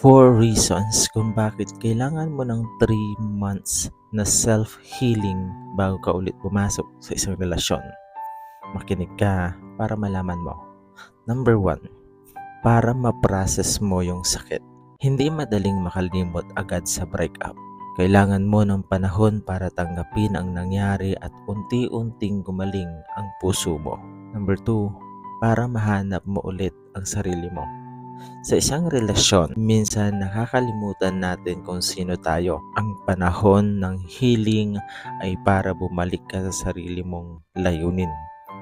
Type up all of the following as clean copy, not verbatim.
4 reasons kung bakit kailangan mo ng 3 months na self-healing bago ka ulit pumasok sa isang relasyon. Makinig ka para malaman mo. Number 1, para ma-process mo yung sakit. Hindi madaling makalimot agad sa breakup. Kailangan mo ng panahon para tanggapin ang nangyari at unti-unting gumaling ang puso mo. Number 2, para mahanap mo ulit ang sarili mo. Sa isang relasyon, minsan nakakalimutan natin kung sino tayo. Ang panahon ng healing ay para bumalik ka sa sarili mong layunin,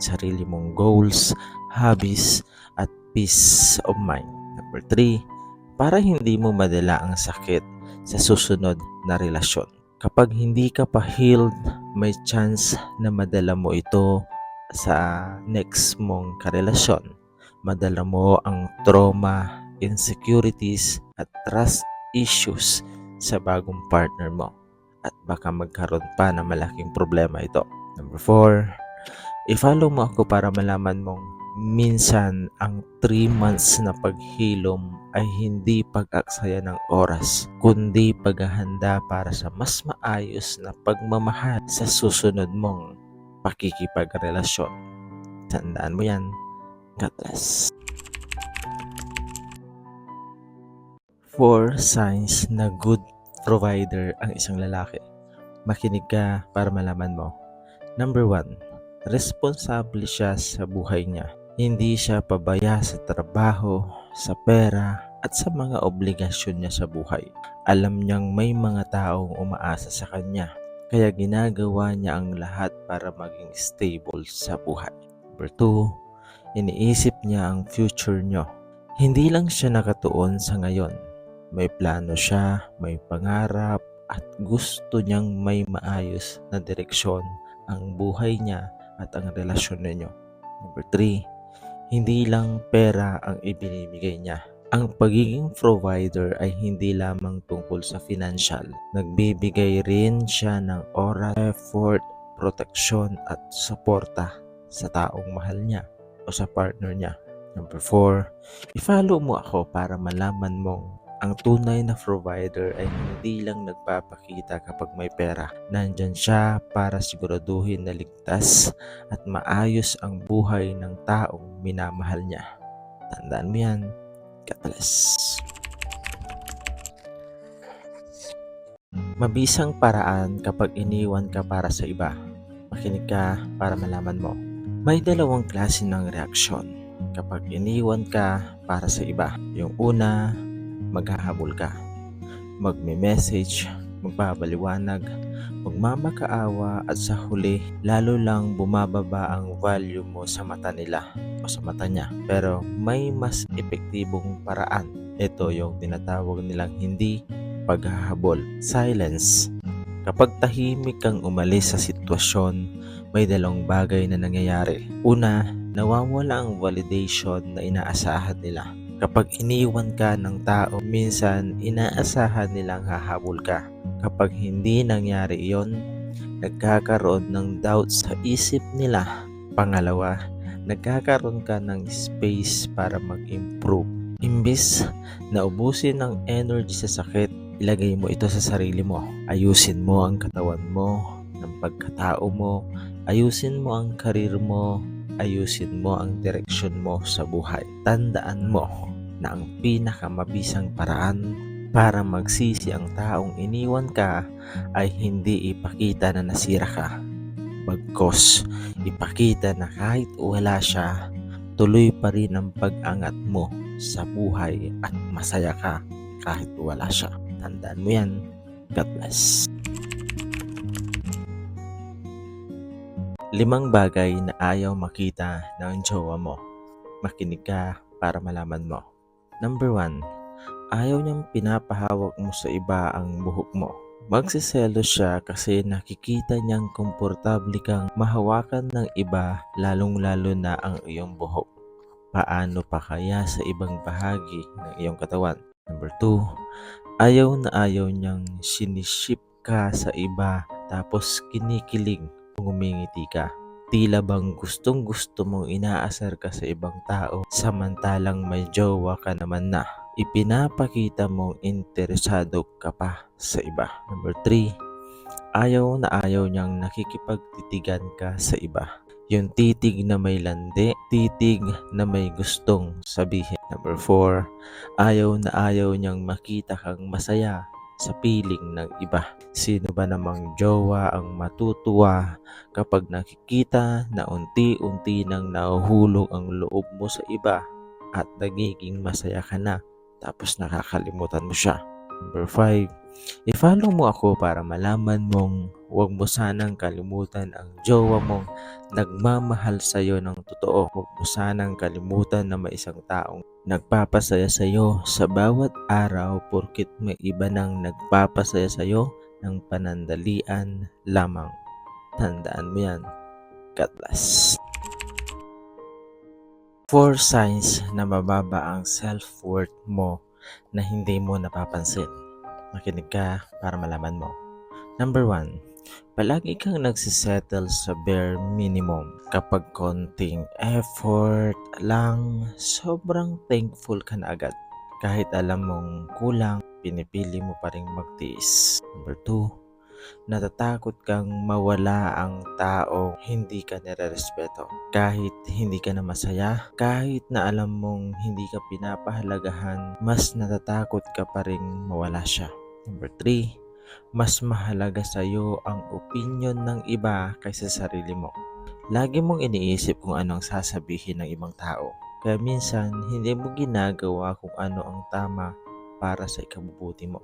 sarili mong goals, hobbies, at peace of mind. Number 3, para hindi mo madala ang sakit sa susunod na relasyon. Kapag hindi ka pa healed, may chance na madala mo ito sa next mong karelasyon. Madala mo ang trauma, insecurities at trust issues sa bagong partner mo at baka magkaroon pa ng malaking problema ito. Number 4, i-follow mo ako para malaman mong minsan ang 3 months na paghilom ay hindi pag-aksaya ng oras, kundi paghahanda para sa mas maayos na pagmamahal sa susunod mong pakikipagrelasyon. Tandaan mo yan. God bless. 4 signs na good provider ang isang lalaki. Makinig ka para malaman mo. Number 1, responsable siya sa buhay niya. Hindi siya pabaya sa trabaho, sa pera, at sa mga obligasyon niya sa buhay. Alam niyang may mga taong umaasa sa kanya, kaya ginagawa niya ang lahat para maging stable sa buhay. Number 2, iniisip niya ang future niyo. Hindi lang siya nakatuon sa ngayon. May plano siya, may pangarap, at gusto niyang may maayos na direksyon ang buhay niya at ang relasyon ninyo. Number 3, hindi lang pera ang ibinibigay niya. Ang pagiging provider ay hindi lamang tungkol sa financial. Nagbibigay rin siya ng oras, effort, proteksyon at suporta sa taong mahal niya o sa partner niya. Number 4, i-follow mo ako para malaman mong ang tunay na provider ay hindi lang nagpapakita kapag may pera. Nandyan siya para siguraduhin na ligtas at maayos ang buhay ng taong minamahal niya. Tandaan mo yan. God bless. Mabisang paraan kapag iniwan ka para sa iba. Makinig ka para malaman mo. May dalawang klase ng reaksyon kapag iniwan ka para sa iba. Yung una, maghahabol ka, magme-message, magbabaliwanag, magmamakaawa at sa huli, lalo lang bumababa ang value mo sa mata nila o sa mata niya. Pero may mas epektibong paraan. Ito yung tinatawag nilang hindi paghahabol, silence. Kapag tahimik kang umalis sa sitwasyon, may dalawang bagay na nangyayari. Una, nawawala ang validation na inaasahan nila. Kapag iniwan ka ng tao, minsan inaasahan nilang hahabol ka. Kapag hindi nangyari iyon, nagkakaroon ng doubt sa isip nila. Pangalawa, nagkakaroon ka ng space para mag-improve. Imbis na ubusin ng energy sa sakit, ilagay mo ito sa sarili mo. Ayusin mo ang katawan mo, ng pagkatao mo, ayusin mo ang karir mo, ayusin mo ang direksyon mo sa buhay. Tandaan mo na ang pinakamabisang paraan para magsisi ang taong iniwan ka ay hindi ipakita na nasira ka. Bagkus, ipakita na kahit wala siya, tuloy pa rin ang pag-angat mo sa buhay at masaya ka kahit wala siya. Tandaan mo yan. God bless. 5 bagay na ayaw makita ng jowa mo. Makinig ka para malaman mo. Number 1, ayaw niyang pinapahawak mo sa iba ang buhok mo. Magsiselo siya kasi nakikita niyang komportable kang mahawakan ng iba, lalong-lalo na ang iyong buhok. Paano pa kaya sa ibang bahagi ng iyong katawan? Number 2, ayaw niyang siniship ka sa iba tapos kinikilig o ngumingiti ka. Tila bang gustong-gusto mong inaasar ka sa ibang tao samantalang may jowa ka naman na. ipinapakita mong interesado ka pa sa iba. Number 3, ayaw na ayaw niyang nakikipagtitigan ka sa iba. Yung titig na may landi, titig na may gustong sabihin. Number 4, ayaw na ayaw niyang makita kang masaya sa piling ng iba. Sino ba namang jowa ang matutuwa kapag nakikita na unti-unti nang nahuhulog ang loob mo sa iba at nagiging masaya ka na tapos nakakalimutan mo siya. Number 5, i-follow mo ako para malaman mong huwag mo sanang kalimutan ang jowa mong nagmamahal sa'yo ng totoo. Huwag mo sanang kalimutan na may isang taong nagpapasaya sa'yo sa bawat araw porkit may iba nang nagpapasaya sa'yo ng panandalian lamang. Tandaan mo yan. God bless. 4 signs na mababa ang self-worth mo na hindi mo napapansin. Makinig ka para malaman mo. Number 1, palagi kang nagsisettle sa bare minimum. Kapag konting effort lang, sobrang thankful ka na agad. Kahit alam mong kulang, pinipili mo pa rin magtiis. Number 2, natatakot kang mawala ang tao hindi ka nire-respeto. Kahit hindi ka na masaya, kahit na alam mong hindi ka pinapahalagahan, mas natatakot ka pa rin mawala siya. Number 3, mas mahalaga sa iyo ang opinion ng iba kaysa sarili mo. Lagi mong iniisip kung anong sasabihin ng ibang tao. Kaya minsan, hindi mo ginagawa kung ano ang tama para sa ikabubuti mo.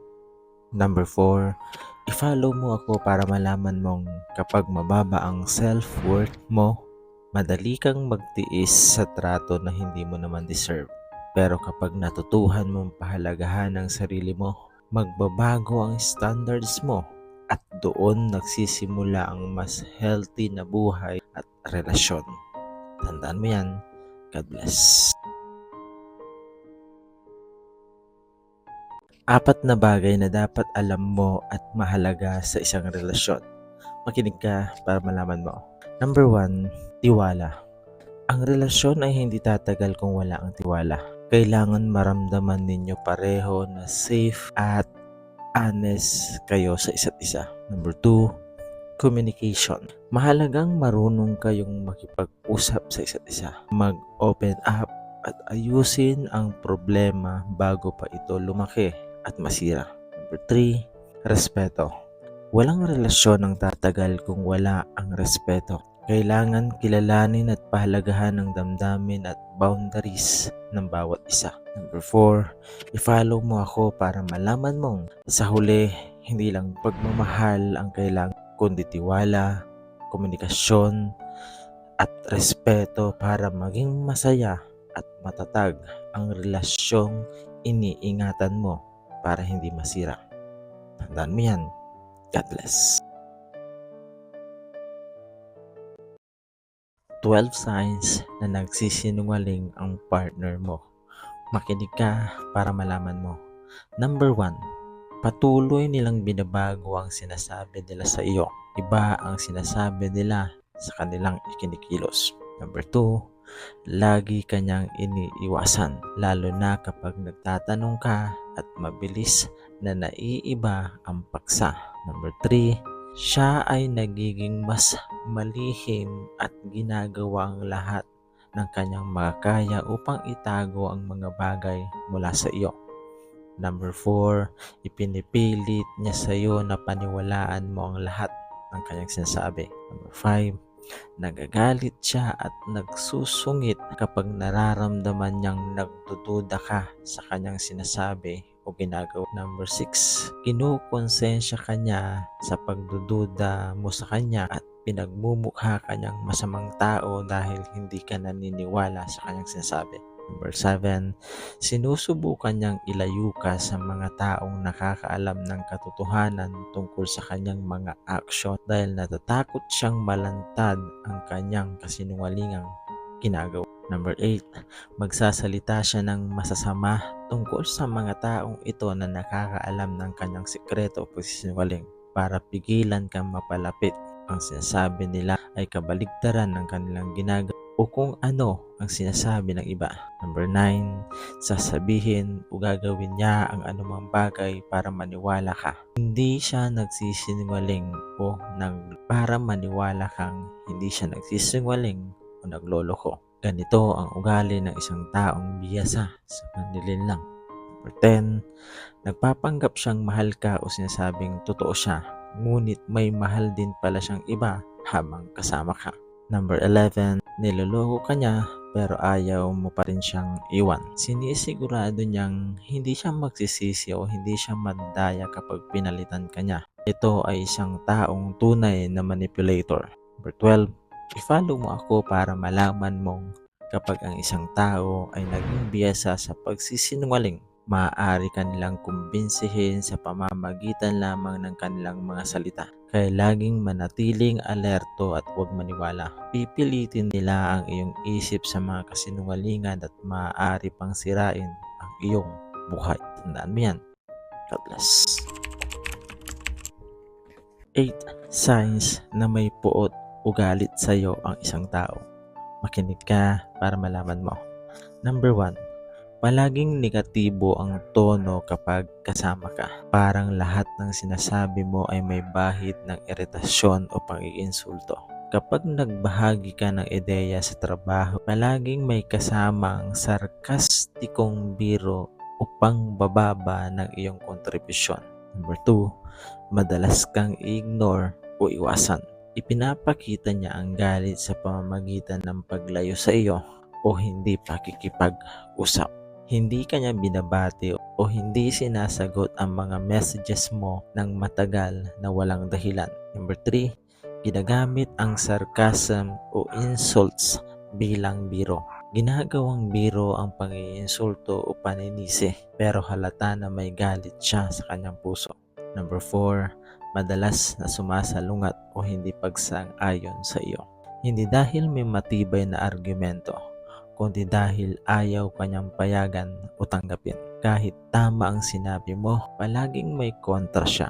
Number 4, i-follow mo ako para malaman mong kapag mababa ang self-worth mo, madali kang magtiis sa trato na hindi mo naman deserve. Pero kapag natutuhan mong pahalagahan ang sarili mo, magbabago ang standards mo at doon nagsisimula ang mas healthy na buhay at relasyon. Tandaan mo yan. God bless. 4 na bagay na dapat alam mo at mahalaga sa isang relasyon. Makinig ka para malaman mo. Number 1, tiwala. Ang relasyon ay hindi tatagal kung wala ang tiwala. Kailangan maramdaman ninyo pareho na safe at honest kayo sa isa't isa. Number 2, communication. Mahalagang marunong kayong makipag-usap sa isa't isa. Mag-open up at ayusin ang problema bago pa ito lumaki at masira. Number 3, respeto. Walang relasyon ang tatagal kung wala ang respeto. Kailangan kilalanin at pahalagahan ang damdamin at boundaries ng bawat isa. Number 4, i-follow mo ako para malaman mong sa huli, hindi lang pagmamahal ang kailangan, kundi tiwala, komunikasyon, at respeto para maging masaya at matatag ang relasyong iniingatan mo para hindi masira. Tandaan mo yan. God bless. 12 signs na nagsisinungaling ang partner mo. Makinig ka para malaman mo. Number 1, patuloy nilang binabago ang sinasabi nila sa iyo. Iba ang sinasabi nila sa kanilang ikinikilos. Number 2, lagi kanyang iniiwasan, lalo na kapag nagtatanong ka at mabilis na naiiba ang paksa. Number 3, siya ay nagiging mas malihim at ginagawa ang lahat ng kanyang makakaya upang itago ang mga bagay mula sa iyo. Number 4, ipinipilit niya sa iyo na paniwalaan mo ang lahat ng kanyang sinasabi. Number 5, nagagalit siya at nagsusungit kapag nararamdaman niyang nagdududa ka sa kanyang sinasabi o ginagawa. Number 6, kinukonsensya ka niya sa pagdududa mo sa kanya at pinagmumukha kanyang masamang tao dahil hindi ka naniniwala sa kanyang sinasabi. Number 7, sinusubukan niyang ilayo ka sa mga taong nakakaalam ng katotohanan tungkol sa kanyang mga aksyon dahil natatakot siyang malantad ang kanyang kasinungalingang ginagawa. Number 8, magsasalita siya ng masasama tungkol sa mga taong ito na nakakaalam ng kanyang sikreto o pagsisinungaling para pigilan kang mapalapit. Ang sinasabi nila ay kabaligtaran ng kanilang ginagawa o kung ano ang sinasabi ng iba. Number 9, sasabihin o gagawin niya ang anumang bagay para maniwala ka. Hindi siya nagsisinungaling para maniwala kang hindi siya nagsisinungaling o nagloloko. Ganito ang ugali ng isang taong bihasa sa panlilinlang. Number 10, nagpapanggap siyang mahal ka o sinasabing totoo siya, ngunit may mahal din pala siyang iba habang kasama ka. Number 11, niloloko ka niya pero ayaw mo pa rin siyang iwan. Sinisigurado niyang hindi siya magsisisi o hindi siya mandaya kapag pinalitan ka niya. Ito ay isang taong tunay na manipulator. Number 12, i-follow mo ako para malaman mong kapag ang isang tao ay naging biyasa sa pagsisinungaling, maaari kanilang kumbinsihin sa pamamagitan lamang ng kanilang mga salita. Kaya laging manatiling alerto at huwag maniwala. Pipilitin nila ang iyong isip sa mga kasinungalingan at maaari pang sirain ang iyong buhay. Tandaan mo yan. God bless. 8 signs na may puot o galit sa iyo ang isang tao. Makinig ka para malaman mo. Number 1, palaging negatibo ang tono kapag kasama ka. Parang lahat ng sinasabi mo ay may bahid ng iritasyon o pag-iinsulto. Kapag nagbahagi ka ng ideya sa trabaho, palaging may kasamang sarkastikong biro o pangbababa ng iyong kontribusyon. Number 2, madalas kang i-ignore o iwasan. Ipinapakita niya ang galit sa pamamagitan ng paglayo sa iyo o hindi pakikipag-usap. Hindi kanya binabati o hindi sinasagot ang mga messages mo ng matagal na walang dahilan. Number 3, ginagamit ang sarcasm o insults bilang biro. Ginagawang biro ang pang-iinsulto o paninisi pero halata na may galit siya sa kanyang puso. Number 4, madalas na sumasalungat o hindi pagsang-ayon sa iyo. Hindi dahil may matibay na argumento, kundi dahil ayaw kanyang payagan o tanggapin. Kahit tama ang sinabi mo, palaging may kontra siya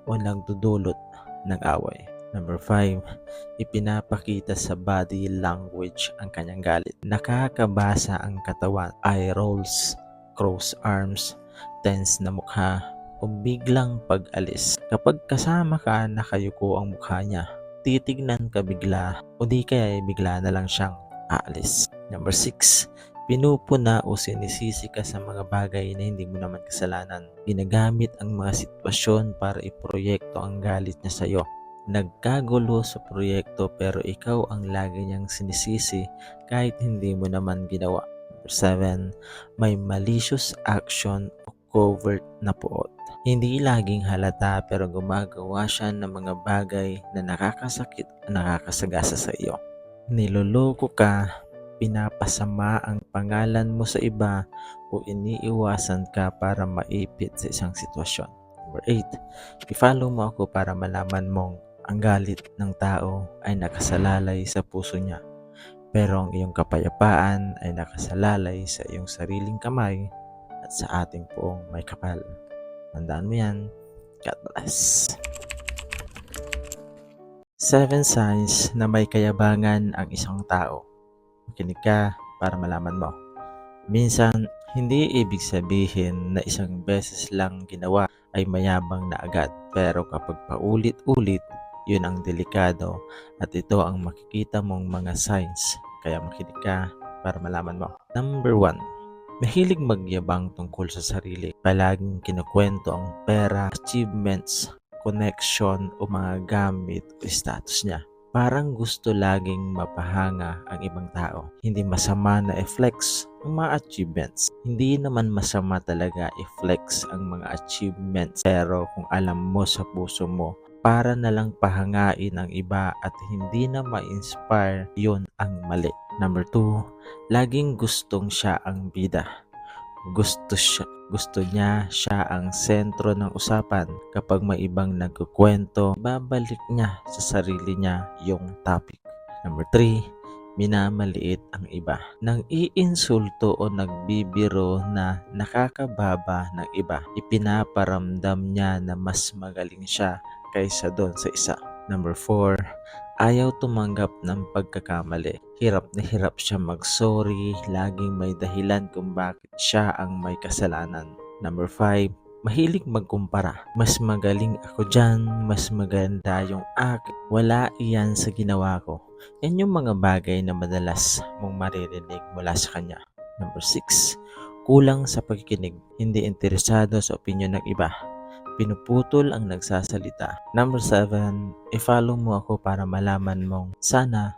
o nagdudulot ng away. Number 5, ipinapakita sa body language ang kanyang galit. Nakakabasa ang katawan, eye rolls, cross arms, tense na mukha, o biglang pag-alis. Kapag kasama ka, nakayuko ang mukha niya. Titignan ka bigla o di kaya bigla na lang siyang aalis. Number 6, pinupuna o sinisisi ka sa mga bagay na hindi mo naman kasalanan. Ginagamit ang mga sitwasyon para iproyekto ang galit niya sa iyo. Nagkagulo sa proyekto pero ikaw ang lagi niyang sinisisi kahit hindi mo naman ginawa. Number 7, may malicious action o covert na puot. Hindi laging halata pero gumagawa siya ng mga bagay na nakakasakit o nakakasagasa sa iyo. Niloloko ka, pinapasama ang pangalan mo sa iba o iniiwasan ka para maipit sa isang sitwasyon. Number 8, i-follow mo ako para malaman mong ang galit ng tao ay nakasalalay sa puso niya, pero ang iyong kapayapaan ay nakasalalay sa iyong sariling kamay at sa ating poong may kapal. Tandaan mo yan. God bless. 7 signs na may kayabangan ang isang tao. Makinig ka para malaman mo. Minsan, hindi ibig sabihin na isang beses lang ginawa ay mayabang na agad. Pero kapag paulit-ulit, yun ang delikado at ito ang makikita mong mga signs. Kaya makinig ka para malaman mo. Number 1, mahilig magyabang tungkol sa sarili. Palaging kinukwento ang pera, achievements, connection o mga gamit o status niya. Parang gusto laging mapahanga ang ibang tao. Hindi masama na i-flex ang mga achievements. Hindi naman masama talaga i-flex ang mga achievements. Pero kung alam mo sa puso mo, para na lang pahangain ang iba at hindi na ma-inspire, yun ang mali. Number 2, laging gustong siya ang bida. Gusto niya siya ang sentro ng usapan. Kapag may ibang nagkukwento, babalik niya sa sarili niya yung topic. Number 3, minamaliit ang iba. Nang iinsulto o nagbibiro na nakakababa ng iba, ipinaparamdam niya na mas magaling siya kaysa doon sa isa. Number 4, Ayaw tumanggap ng pagkakamali. Hirap na hirap siya mag-sorry, laging may dahilan kung bakit siya ang may kasalanan. Number 5, mahilig magkumpara. Mas magaling ako dyan, mas maganda yung akin. Wala iyan sa ginawa ko. Yan yung mga bagay na madalas mong maririnig mula sa kanya. Number 6, kulang sa pagkikinig. Hindi interesado sa opinyon ng iba. Pinuputol ang nagsasalita. Number 7, i-follow mo ako para malaman mong sana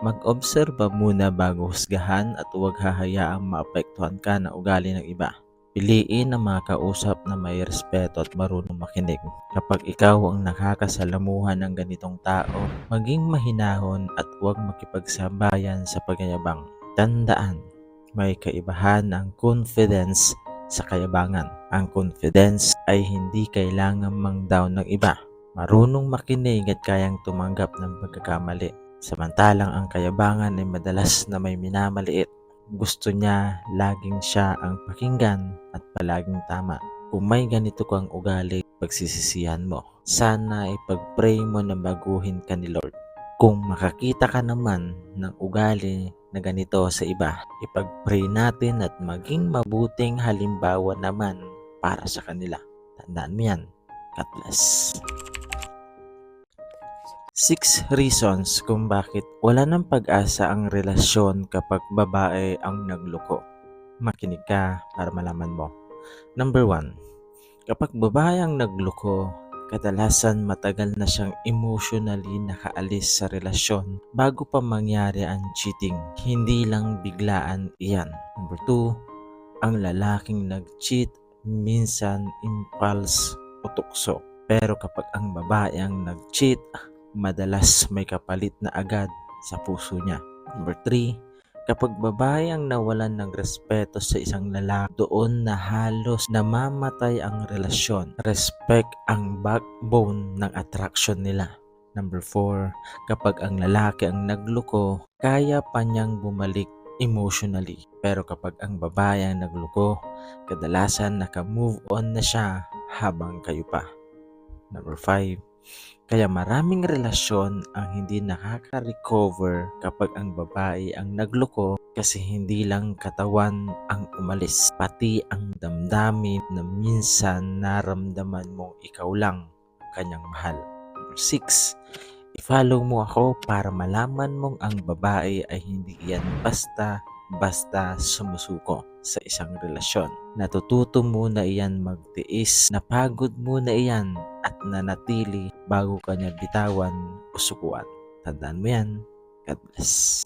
mag-obserba muna bago husgahan at huwag hahayaang maapektuhan ka ng ugali ng iba. Piliin ang mga kausap na may respeto at marunong makinig. Kapag ikaw ang nakakasalamuhan ng ganitong tao, maging mahinahon at huwag makipagsabayan sa pagyayabang. Tandaan, may kaibahan ang confidence sa kayabangan. Ang confidence ay hindi kailangan mang-down ng iba. Marunong makinig at kayang tumanggap ng pagkakamali. Samantalang ang kayabangan ay madalas na may minamaliit. Gusto niya laging siya ang pakinggan at palaging tama. Kung may ganito kang ugali, pagsisisihan mo. Sana ipag-pray mo na baguhin ka ni Lord. Kung makakita ka naman ng ugali na ganito sa iba, ipag-pray natin at maging mabuting halimbawa naman para sa kanila. Tandaan mo yan. God bless. 6 reasons kung bakit wala ng pag-asa ang relasyon kapag babae ang nagloko. Makinig ka para malaman mo. Number 1, kapag babae ang nagloko, kadalasan matagal na siyang emotionally nakaalis sa relasyon bago pa mangyari ang cheating. Hindi lang biglaan iyan. Number 2, ang lalaking nag-cheat minsan impulse o tukso. Pero kapag ang babae ang nag-cheat, madalas may kapalit na agad sa puso niya. Number 3, kapag babae ang nawalan ng respeto sa isang lalaki, doon na halos namamatay ang relasyon. Respect ang backbone ng attraction nila. Number 4, kapag ang lalaki ang nagloko, kaya pa niyang bumalik emotionally. Pero kapag ang babae ang nagloko, kadalasan naka-move on na siya habang kayo pa. Number 5, kaya maraming relasyon ang hindi nakaka-recover kapag ang babae ang nagloko kasi hindi lang katawan ang umalis, pati ang damdamin na minsan naramdaman mong ikaw lang kanyang mahal. Number 6, i-follow mo ako para malaman mong ang babae ay hindi yan basta sumusuko sa isang relasyon. Natututo muna iyan magtiis, napagod muna iyan at nanatili bago kanya bitawan o sukuan. Tandaan mo yan. God bless.